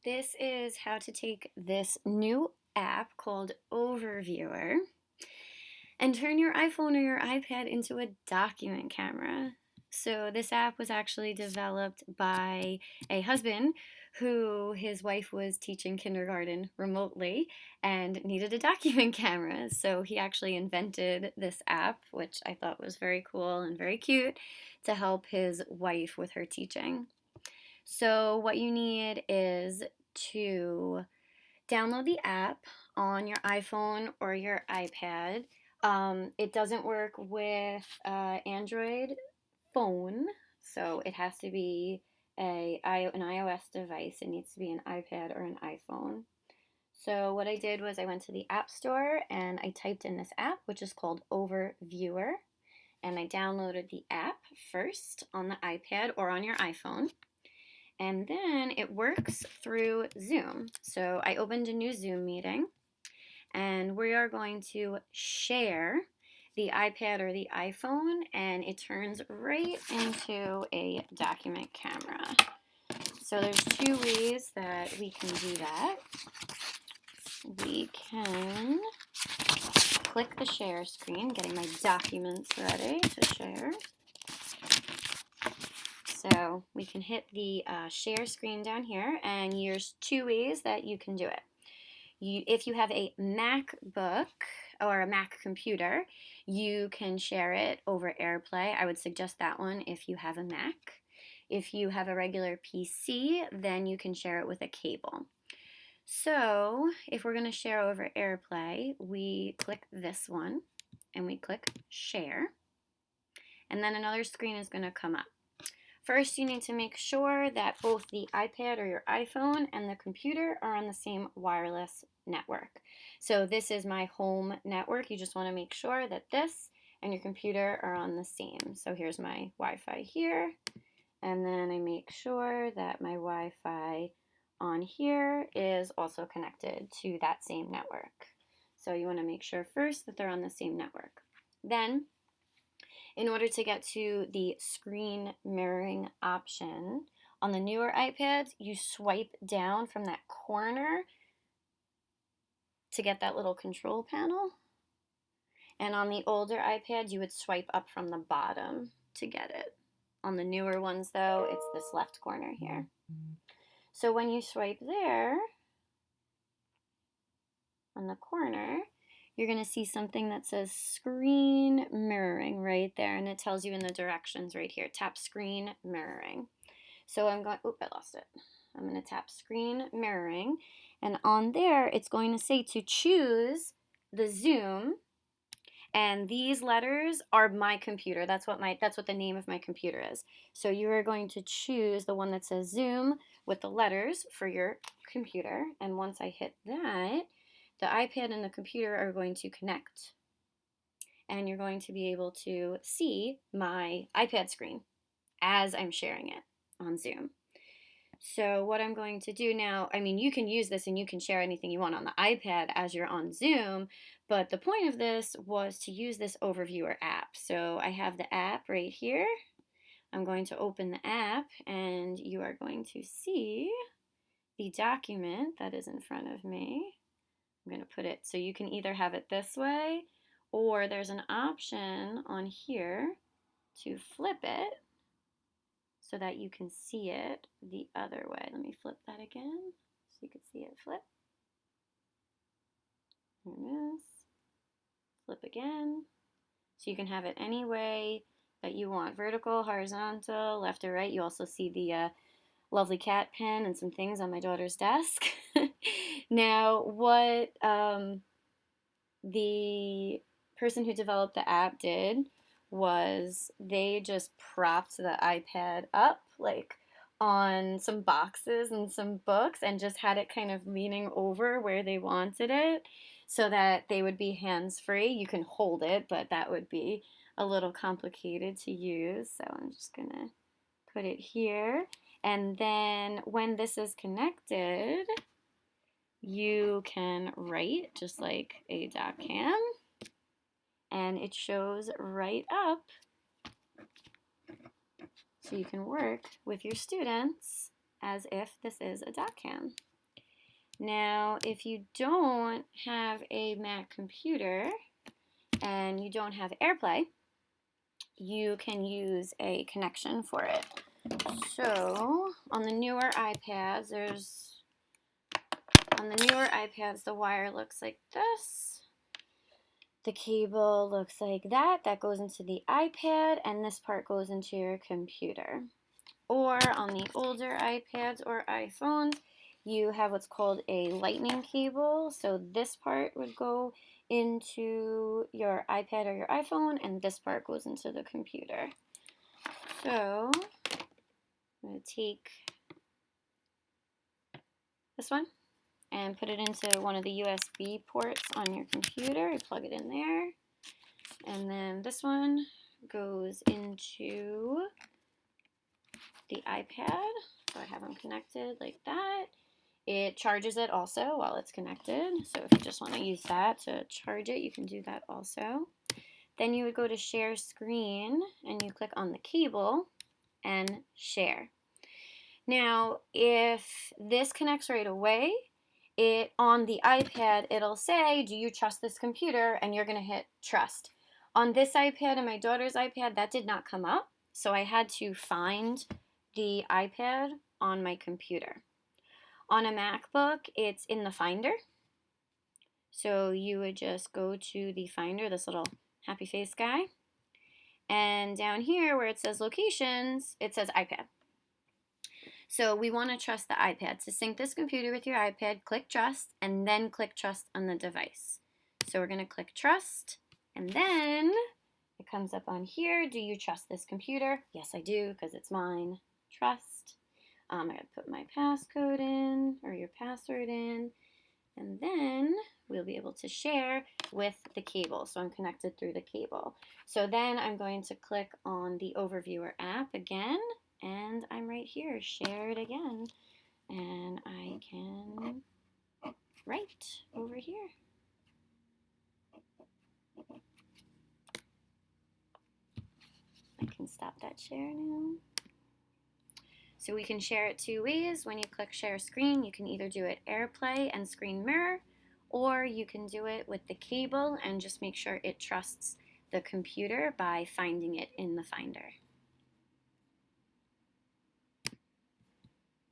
This is how to take this new app called Overviewer and turn your iPhone or your iPad into a document camera. So, this app was actually developed by a husband who his wife was teaching kindergarten remotely and needed a document camera. So, he actually invented this app, which I thought was very cool and very cute, to help his wife with her teaching. So, what you need is to download the app on your iPhone or your iPad. It doesn't work with Android phone, so it has to be an iOS device. It needs to be an iPad or an iPhone. So what I did was I went to the App Store and I typed in this app, which is called Overviewer, and I downloaded the app first on the iPad or on your iPhone. And then it works through Zoom. So I opened a new Zoom meeting and we are going to share the iPad or the iPhone, and it turns right into a document camera. So there's two ways that we can do that. We can click the share screen, getting my documents ready to share. So we can hit the share screen down here, and there's two ways that you can do it. If you have a MacBook or a Mac computer, you can share it over AirPlay. I would suggest that one if you have a Mac. If you have a regular PC, then you can share it with a cable. So if we're going to share over AirPlay, we click this one and we click share. And then another screen is going to come up. First, you need to make sure that both the iPad or your iPhone and the computer are on the same wireless network. So this is my home network. You just want to make sure that this and your computer are on the same. So here's my Wi-Fi here, and then I make sure that my Wi-Fi on here is also connected to that same network. So you want to make sure first that they're on the same network. Then, in order to get to the screen mirroring option, on the newer iPads, you swipe down from that corner to get that little control panel. And on the older iPads, you would swipe up from the bottom to get it. On the newer ones, though, it's this left corner here. So when you swipe there, on the corner, you're going to see something that says screen mirroring right there, and it tells you in the directions right here. Tap screen mirroring. So I'm going, I lost it. I'm going to tap screen mirroring, and on there it's going to say to choose the Zoom, and these letters are my computer. That's what the name of my computer is. So you are going to choose the one that says Zoom with the letters for your computer, and once I hit that, the iPad and the computer are going to connect, and you're going to be able to see my iPad screen as I'm sharing it on Zoom. So what I'm going to do now, I mean, you can use this and you can share anything you want on the iPad as you're on Zoom, but the point of this was to use this Overviewer app. So I have the app right here. I'm going to open the app, and you are going to see the document that is in front of me. I'm going to put it so you can either have it this way, or there's an option on here to flip it so that you can see it the other way. Let me flip that again so you can see it flip. There it is. Flip again. So you can have it any way that you want. Vertical, horizontal, left or right. You also see the lovely cat pen and some things on my daughter's desk. Now, what the person who developed the app did was they just propped the iPad up like on some boxes and some books and just had it kind of leaning over where they wanted it so that they would be hands-free. You can hold it, but that would be a little complicated to use. So I'm just going to put it here. And then when this is connected, you can write just like a doc can, and it shows right up so you can work with your students as if this is a dock cam. Now, if you don't have a Mac computer and you don't have AirPlay, you can use a connection for it. So on the newer iPads, the wire looks like this. The cable looks like that. That goes into the iPad, and this part goes into your computer. Or on the older iPads or iPhones, you have what's called a lightning cable. So this part would go into your iPad or your iPhone, and this part goes into the computer. So I'm going to take this one and put it into one of the USB ports on your computer. You plug it in there. And then this one goes into the iPad. So I have them connected like that. It charges it also while it's connected. So if you just want to use that to charge it, you can do that also. Then you would go to share screen and you click on the cable and share. Now, if this connects right away, on the iPad, it'll say, do you trust this computer? And you're going to hit trust. On this iPad and my daughter's iPad, that did not come up. So I had to find the iPad on my computer. On a MacBook, it's in the Finder. So you would just go to the Finder, this little happy face guy. And down here where it says locations, it says iPad. So we want to trust the iPad. To sync this computer with your iPad, click trust and then click trust on the device. So we're going to click trust and then it comes up on here. Do you trust this computer? Yes, I do because it's mine. Trust. I got to put my passcode in or your password in and then we'll be able to share with the cable. So I'm connected through the cable. So then I'm going to click on the Overviewer app again. And I'm right here, share it again. And I can write over here. I can stop that share now. So we can share it two ways. When you click share screen, you can either do it AirPlay and screen mirror, or you can do it with the cable and just make sure it trusts the computer by finding it in the Finder.